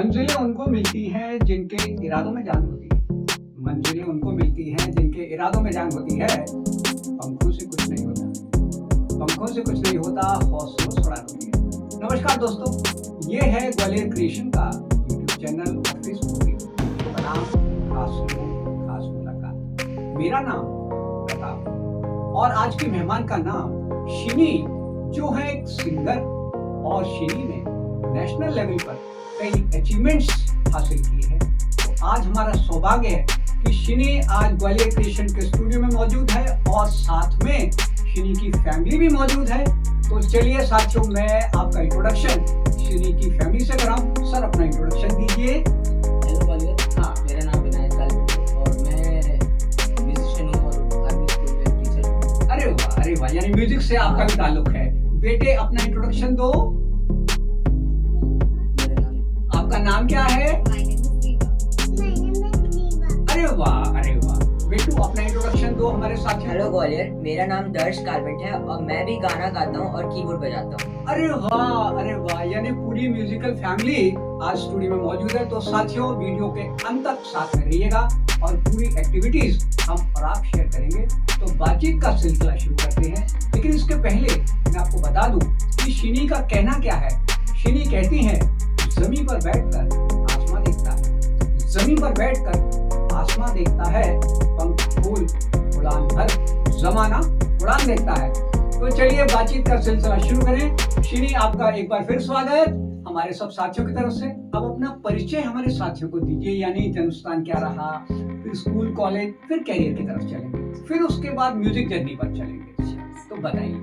मंजिलें उनको मिलती हैं जिनके इरादों में जान होती है। मंजिलें उनको मिलती हैं जिनके इरादों में जान होती है। पंखों से कुछ नहीं होता, पंखों से कुछ नहीं होता, हौसलों से उड़ान होती है। नमस्कार दोस्तों, ये है ग्वालियर क्रिएशन का यूट्यूब चैनल और फेसबुक पेज। बनाम खास लोग, खास मुलाकात। मेरा नाम प्रताप और आज के मेहमान का नाम शिनी, जो है एक सिंगर और शिनी ने नेशनल लेवल पर कई अचीवमेंट्स हासिल किए हैं। तो आज हमारा सौभाग्य है कि शिनी आज ग्वालियर क्रिएशन के स्टूडियो में मौजूद है और साथ में शिनी की फैमिली भी मौजूद है। तो चलिए साथियों, मैं आपका इंट्रोडक्शन शिनी की फैमिली से कराऊं। सर, अपना इंट्रोडक्शन दीजिए। हेलो ग्वालियर। हाँ, मेरा नाम विनायक कालपेट और मैं म्यूजिशियन हूँ और आर्मी स्कूल में टीचर हूँ। अरे वाह, अरे वाह, यानी म्यूजिक से आपका भी ताल्लुक है। बेटे, अपना इंट्रोडक्शन दो। आपका नाम क्या है? अरे वाह, अरे वाह। बेटू, अपना इंट्रोडक्शन दो हमारे साथ। हेलो ग्वालियर, मेरा नाम दर्श कालपेट है और मैं भी गाना गाता हूँ और कीबोर्ड बजाता हूँ। अरे वाह, अरे वाह, यानी पूरी म्यूजिकल फैमिली आज स्टूडियो में मौजूद है। तो साथियों, वीडियो के अंत तक साथ में रहिएगा और पूरी एक्टिविटीज हम और आप शेयर करेंगे। तो बातचीत का सिलसिला शुरू करते हैं, लेकिन इसके पहले मैं आपको बता दूं कि शिनी का कहना क्या है। शिनी कहती है, जमीन पर बैठकर आसमां देखता है, जमीन पर बैठकर आसमां देखता है, पंख फूल उड़ान भर जमाना उड़ान देखता है। तो चलिए बातचीत का सिलसिला शुरू करें। शिनी, आपका एक बार फिर स्वागत हमारे सब साथियों की तरफ से। अब अपना परिचय हमारे साथियों को दीजिए, यानी जन्मस्थान क्या रहा, फिर स्कूल, कॉलेज, फिर कैरियर की तरफ चलेंगे, फिर उसके बाद म्यूजिक जर्नी पर चलेंगे। तो बताइए।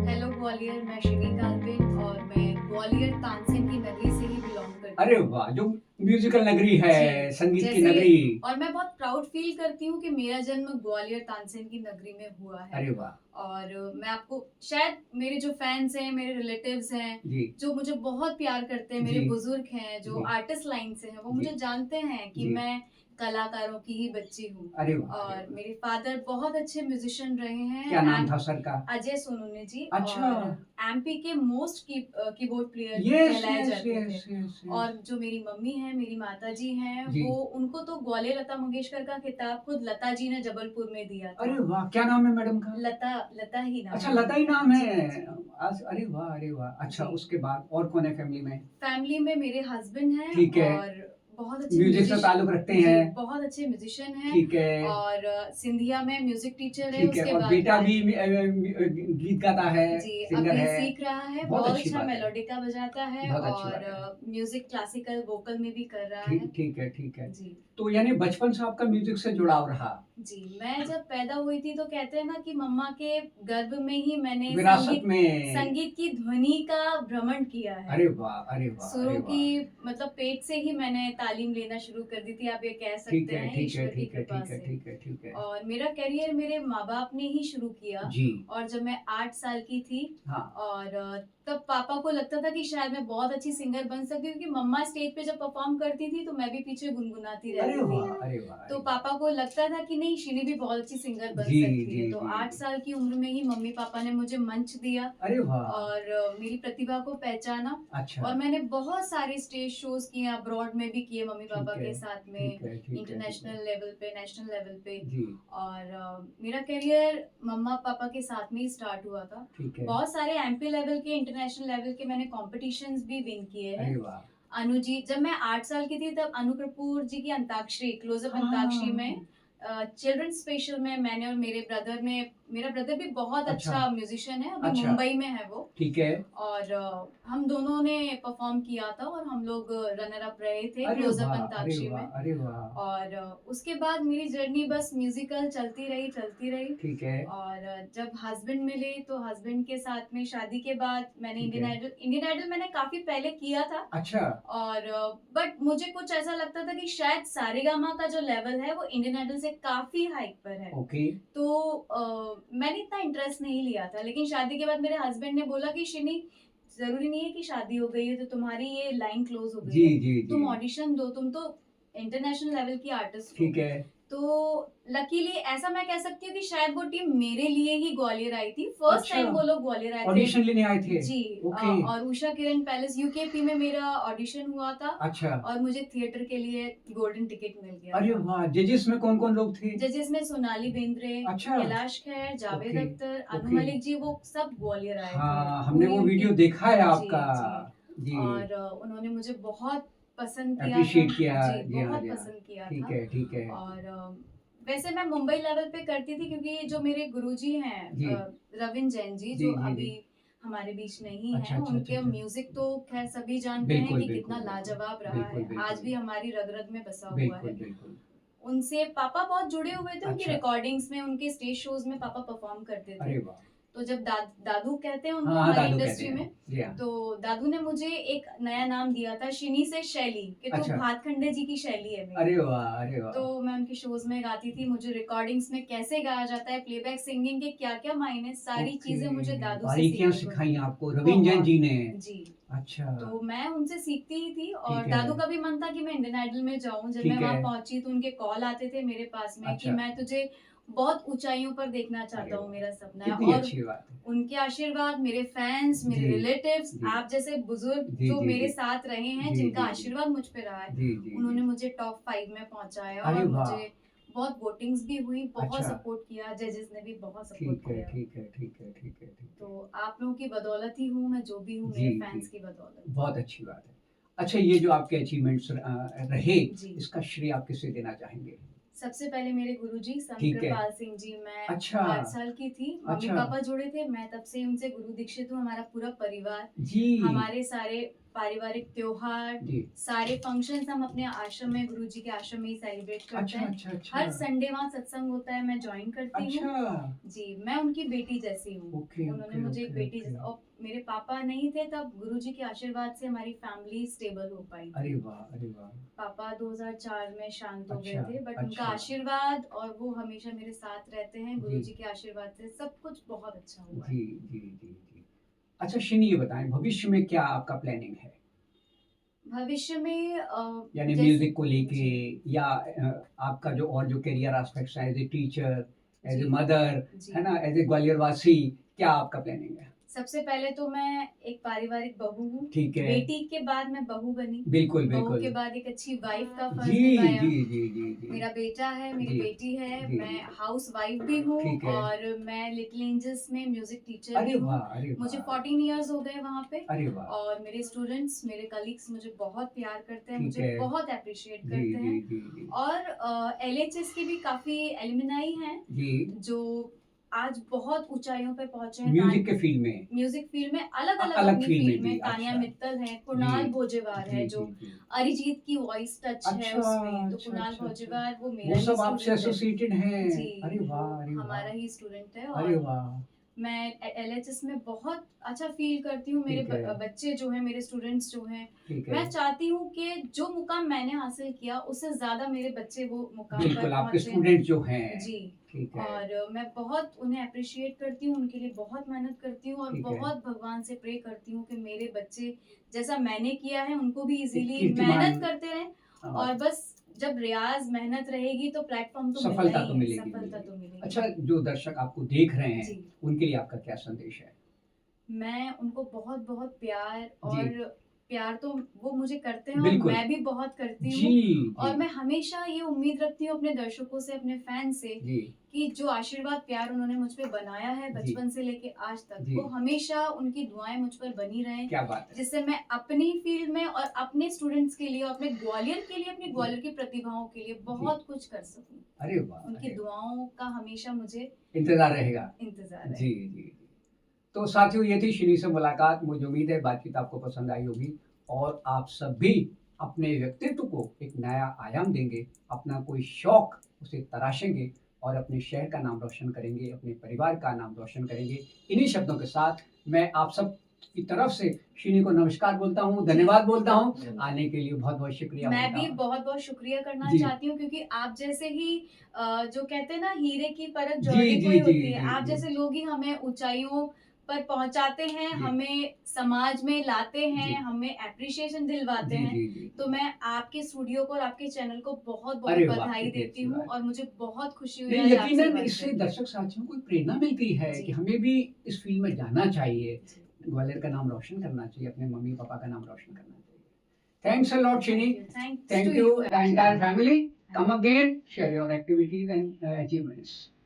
हेलो ग्वालियर, मैं शिनी कालपेट और मैं ग्वालियर तानसेन की नगरी से ही बिलोंग करती हूँ। अरे वाह, जो म्यूजिकल नगरी है, संगीत की नगरी। और मैं बहुत प्राउड फील करती हूँ कि मेरा जन्म ग्वालियर तानसेन की नगरी में हुआ है। अरे वाह। और मैं आपको शायद मेरे जो फैंस हैं, मेरे रिलेटिव्स हैं, जो मुझे बहुत प्यार करते हैं, मेरे बुजुर्ग हैं जो आर्टिस्ट लाइन से हैं, वो मुझे जानते हैं कि मैं कलाकारों की ही बच्ची हूँ। अरे वाह। और मेरे फादर बहुत अच्छे म्यूजिशियन रहे हैं। क्या नाम था सर का? अजय सोनूने जी। अच्छा। और एमपी के मोस्ट कीबोर्ड प्लेयर कहलाए जाते थे। और जो मेरी मम्मी है, मेरी माता जी हैं, वो उनको तो ग्वालियर लता मंगेशकर का खिताब खुद लता जी ने जबलपुर में दिया था। अरे वाह, क्या नाम है मैडम का? लता ही नाम। अच्छा, लता ही नाम है। अरे वाह, अरे वाह। अच्छा, उसके बाद और कौन है फैमिली में? फैमिली में मेरे हस्बैंड हैं। ठीक है। और बहुत अच्छे म्यूजिक से ताल्लुक रखते हैं। बहुत अच्छे म्यूजिशियन हैं। ठीक है। और सिंधिया में म्यूजिक टीचर है। ठीक है। और बेटा भी गीत गाता है, सिंगर अभी है, सीख रहा है, बहुत अच्छा मेलोडिका बजाता है और म्यूजिक क्लासिकल वोकल में भी कर रहा है। ठीक है, ठीक है जी। तो यानी बचपन से आपका म्यूजिक से जुड़ाव रहा? जी, मैं जब पैदा हुई थी तो कहते हैं ना कि मम्मा के गर्भ में ही मैंने संगीत की ध्वनि का भ्रमण किया है। अरे वाह, अरे वाह। सुरों की मतलब पेट से ही मैंने तालीम लेना शुरू कर दी थी, आप ये कह सकते हैं, ईश्वर की कृपा से। ठीक है। और मेरा करियर मेरे माँ बाप ने ही शुरू किया जी। और जब मैं 8 साल की थी, हाँ। और तब पापा को लगता था कि शायद मैं बहुत अच्छी सिंगर बन सकती हूँ, क्योंकि मम्मा स्टेज पे जब परफॉर्म करती थी तो मैं भी पीछे गुनगुनाती रहती थी। तो पापा को लगता था कि नहीं, शिनी भी बहुत अच्छी सिंगर बन सकती है। तो 8 साल की उम्र में ही मम्मी पापा ने मुझे मंच दिया। अरे वाह। और मेरी प्रतिभा को पहचाना। अच्छा। और मैंने बहुत सारे स्टेज शोज किए, अब्रॉड में भी किए मम्मी पापा के साथ में, इंटरनेशनल लेवल पे, नेशनल लेवल पे। और मेरा करियर मम्मा पापा के साथ में ही स्टार्ट हुआ था। बहुत सारे एमपी लेवल के, इंटरनेशनल लेवल के मैंने कॉम्पिटिशंस भी विन किए हैं। अनु जी, जब मैं 8 साल की थी तब अनु कपूर जी की अंताक्षरी, क्लोजअप अंताक्षरी में चिल्ड्रन स्पेशल में मैंने और मेरे ब्रदर ने, मेरा ब्रदर भी बहुत अच्छा म्यूजिशियन है, अभी मुंबई में है वो। ठीक है। और हम दोनों ने परफॉर्म किया था और हम लोग रनर अप रहे थे क्लोजअप अंताक्षरी में। अरे वाह। और उसके बाद मेरी जर्नी बस म्यूजिकल चलती रही। ठीक है। और जब हस्बैंड मिले तो हस्बैंड के साथ में शादी के बाद मैंने इंडियन आइडल मैंने काफी पहले किया था। अच्छा। और बट मुझे कुछ ऐसा लगता था कि शायद सारेगामा का जो लेवल है वो इंडियन आइडल से काफी हाइक पर है। तो मैंने इतना इंटरेस्ट नहीं लिया था, लेकिन शादी के बाद मेरे हस्बैंड ने बोला कि शिनी, जरूरी नहीं है कि शादी हो गई है तो तुम्हारी ये लाइन क्लोज हो गई है, तुम ऑडिशन दो, तुम तो इंटरनेशनल लेवल की आर्टिस्ट हो। ठीक है। तो लकीली ऐसा मैं कह सकती हूँ कि शायद वो टीम मेरे लिए ही ग्वालियर आई थी। फर्स्ट अच्छा। टाइम वो लोग ग्वालियर आए थे। ऑडिशन लेने आए थे? जी। ओके। और उषा किरण पैलेस यूकेपी में मेरा ऑडिशन हुआ था अच्छा। और मुझे थिएटर के लिए गोल्डन टिकट मिल गया अरे था। वाह! जजेस में कौन-कौन लोग थे? जजेस में सोनाली बेंद्रे, अच्छा। कैलाश खेर, जावेद ओके, अख्तर, अनु ओके। मलिक जी, वो सब ग्वालियर आए थे। हाँ, हमने पूरी वो उनकी वीडियो देखा है जी, आपका। जी। जी। और उन्होंने मुझे बहुत पसंद किया था। एप्रिशिएट किया। जी, जी हाँ, बहुत जी हाँ। पसंद किया ठीक था। है, ठीक है। और वैसे मैं मुंबई लेवल पे करती थी क्योंकि जो मेरे गुरुजी हैं जी। रविंद्र जैन जी, जी, जो जी, अभी जी। हमारे बीच नहीं अच्छा, हैं, अच्छा, अच्छा, उनके अच्छा। म्यूजिक तो खैर सभी जानते हैं बिल्कुल, कि बिल्कुल, कितना बिल्कुल। लाजवाब रहा बिल्कुल, है। बिल्कुल। आज भी हमारी रग-रग में बसा हुआ बिल्कुल, है। बिल्कुल। उनसे पापा बहुत जुड़े हुए थे, उनकी अच्छा। रिकॉर्डिंग्स में, उनके स्टेज शोज में पापा परफॉर्म करते थे। अरे वाह! तो जब दादू कहते हैं उनको हाँ, हाँ, हमारी दादू कहते इंडस्ट्री हैं। में, जी हाँ। तो दादू ने मुझे एक नया नाम दिया था, शिनी से शैली, कि तू अच्छा। भातखंडे जी की शैली है मेरी। अरे वाह! अरे वाह! तो मैं उनके शोज में गाती थी, मुझे रिकॉर्डिंग्स में कैसे गाया जाता है, प्लेबैक सिंगिंग के क्या-क्या मायने, सारी ओके। चीजें मुझे दादू से बारीकियाँ सीखने को सिखाई मिली। आपको रविंद्र जैन बहुत। जी ने। जी। अच्छा। तो मैं उनसे सीखती ही थी और ठीक है। दादू का भी मन था कि मैं इंडियन आइडल में जाऊं। जब मैं ठीक वहां है। पहुंची तो उनके कॉल आते थे मेरे पास में कि अच्छा। मैं तुझे बहुत ऊंचाइयों पर देखना अरे चाहता हूँ, वाह! मेरा सपना है। कितनी और अच्छी बात है। उनके आशीर्वाद, मेरे फैंस, मेरे जी, रिलेटिव्स, जी। आप जैसे बुजुर्ग जी, जो जी, मेरे जी। साथ रहे हैं, जी, जिनका जी, जी। आशीर्वाद मुझ पे रहा है, जी, जी, उन्होंने जी। मुझे टॉप 5 में पहुंचाया अरे और वाह! मुझे बहुत वोटिंग्स भी हुई, बहुत अच्छा। सपोर्ट किया, जजेस ने भी बहुत सपोर्ट ठीक है, किया। ठीक है, ठीक है, ठीक है, ठीक तो है। आप लोगों की बदौलत ही हूँ मैं जो भी हूँ, जी, मेरे जी। फैंस की बदौलत। बहुत अच्छी बात है। अच्छा, ये जो आपके अचीवमेंट्स रहे, जी। इसका श्रेय आप किसे देना चाहेंगे? सबसे पहले मेरे गुरुजी ठीक है। संकृपाल सिंह जी, मैं अच्छा। 8 साल की थी, अच्छा। मम्मी-पापा जुड़े थे, मैं तब से उनसे गुरु दीक्षित हूँ, हमारा पूरा परिवार। जी। हमारे सारे पारिवारिक त्योहार, जी। सारे फंक्शंस हम अपने आश्रम में, गुरुजी के आश्रम में ही सेलिब्रेट करते अच्छा, हैं। अच्छा, अच्छा। हर संडे वहाँ सत्संग होता है, मैं जॉइन करती हूँ। अच्छा। जी, मैं उनकी बेटी जैसी हूँ। ओके, उन्होंने ओके, मुझे एक ओके, बेटी ओके। जैसा, और मेरे पापा नहीं थे तब, गुरुजी के आशीर्वाद से हमारी फैमिली स्टेबल हो पाई अरे थी। वाह! अरे वाह! पापा 2004 में शांत हो गए अच्छा, थे, बट उनका अच्छा। आशीर्वाद और वो हमेशा मेरे साथ रहते हैं। जी। गुरुजी के आशीर्वाद से सब कुछ बहुत अच्छा हुआ है। जी, जी, जी, जी। अच्छा शिनी, ये बताएँ भविष्य में क्या आपका प्लानिंग है? भविष्य में यानी जैस म्यूज़िक को लेके जी, या आपका जो और जो करियर एस्पेक्ट्स हैं as a teacher, as a जी, मदर, जी। है ना? एज़ ए ग्वालियर वासी, क्या आपका प्लानिंग है? सबसे पहले तो मैं एक पारिवारिक बहू हूँ। ठीक है। बेटी के बाद मैं बहू बनी। बिल्कुल, बहू बिल्कुल। के बाद एक अच्छी वाइफ का जी, फर्ज निभाया। जी, जी, जी, जी। मेरा बेटा है, मेरी जी, बेटी है, जी, मैं जी। हाउस वाइफ भी हूँ ठीक है। और मैं लिटिल एंजल्स में म्यूजिक टीचर अरे भी हूँ। वाह! अरे मुझे वाह! 14 इयर्स हो गए वहाँ पे। अरे वाह! और मेरे स्टूडेंट्स, मेरे कलीग्स मुझे बहुत प्यार करते हैं, ठीक मुझे है। बहुत अप्रिशिएट जी, करते जी, हैं। जी, जी। और एलएचएस के भी काफ़ी एलुमनाई हैं, जी, जो आज बहुत ऊँचाइयों पे पहुँचे हैं। म्यूज़िक के फ़ील्ड में। म्यूजिक फील्ड में अलग-अलग अलग अपनी फ़ील्ड में फील्ड भी, में, तानिया अच्छा। मित्तल है, जी, कुणाल भोजेवार है, जी, जो जी, जी। अरिजीत की वॉइस टच है अच्छा, उसमें, तो अच्छा, कुणाल अच्छा, अच्छा। भोजेवार वो मेरा वो ही सब आपसे स्टूडेंट है। एसोसिएटेड हैं? जी, अरे वो वाह! अरे हमारा वाह! ही स्टूडेंट है। अरे और वाह! मैं एलएचएस में बहुत अच्छा फील करती हूँ। मेरे ठीक है। बच्चे जो हैं, मेरे स्टूडेंट्स जो हैं, ठीक है। मैं चाहती हूँ कि जो मुकाम मैंने हासिल किया उससे ज़्यादा मेरे बच्चे वो मुकाम पर बिल्कुल, आपके पहुँचे। स्टूडेंट जो हैं। जी। ठीक है। और मैं बहुत उन्हें अप्रिशिएट करती हूँ, उनके लिए बहुत मेहनत करती हूँ और ठीक है। बहुत भगवान से प्रे करती हूँ कि मेरे बच्चे जैसा मैंने किया है उनको भी एक इजीली कीर्तिमान मेहनत करते रहें। और हाँ, बस जब रियाज मेहनत रहेगी तो प्लेटफॉर्म तो मिलना सफलता ही तो है, मिलेगी, सफलता तो मिलेगी। मिलेगी। अच्छा, जो दर्शक आपको देख रहे हैं, जी, उनके लिए आपका क्या संदेश है? मैं उनको बहुत-बहुत प्यार, जी। और प्यार तो वो मुझे करते हैं और बिल्कुल। मैं भी बहुत करती जी, हूँ। जी। और मैं हमेशा ये उम्मीद रखती हूँ अपने दर्शकों से, अपने फैन से, जी, कि जो आशीर्वाद प्यार उन्होंने मुझ पे बनाया है जी। बचपन से लेके आज तक, जी। वो हमेशा उनकी दुआएं मुझ पर बनी रहें, क्या बात है! जिससे मैं अपनी फील्ड में और अपने स्टूडेंट्स के लिए और अपने ग्वालियर के लिए, अपनी जी। ग्वालियर की प्रतिभाओं के लिए बहुत कुछ कर सकूं। अरे वाह! उनकी अरे दुआओं का हमेशा मुझे इंतज़ार रहेगा। इंतजार है। जी, जी, जी। तो साथियों, ये थी शिनी से मुलाकात। मुझे उम्मीद है बातचीत आपको पसंद आई होगी और आप सब भी अपने व्यक्तित्व को एक नया आयाम देंगे, अपना कोई शौक उसे तराशेंगे और अपने शहर का नाम रोशन करेंगे, अपने परिवार का नाम रोशन करेंगे। इन्हीं शब्दों के साथ मैं आप सब की तरफ से शिनी को नमस्कार बोलता हूँ, धन्यवाद बोलता हूँ। आने के लिए बहुत-बहुत शुक्रिया मैं बोलता भी हूँ। बहुत-बहुत शुक्रिया करना जी। चाहती हूँ, क्योंकि आप जैसे ही जो कहते हैं ना, हीरे की परख जी, जौहरी को जी, ही जी, होती है। जी, आप जी। जैसे लोग ही हमें ऊँचाइयों पर पहुंचाते हैं, जी। हमें समाज में लाते जी। हैं, हमें एप्रिशिएशन दिलवाते जी, हैं। जी, जी। तो मैं आपके स्टूडियो को और आपके चैनल को बहुत बहुत अरे वाह! बधाई कितनी देती अच्छी हूँ बात। और मुझे बहुत खुशी हुई नहीं, आज आपसे यकीनन बात इससे करके। दर्शक साथियों को प्रेरणा मिलती है जी। कि हमें भी इस फील्ड में जाना चाहिए, जी। ग्वालियर का नाम रोशन करना चाहिए, अपने मम्मी-पापा का नाम रोशन करना चाहिए। Thanks a lot, Shini. Thanks Thank to you, you the actually. entire family. Come again, share your activities and achievements.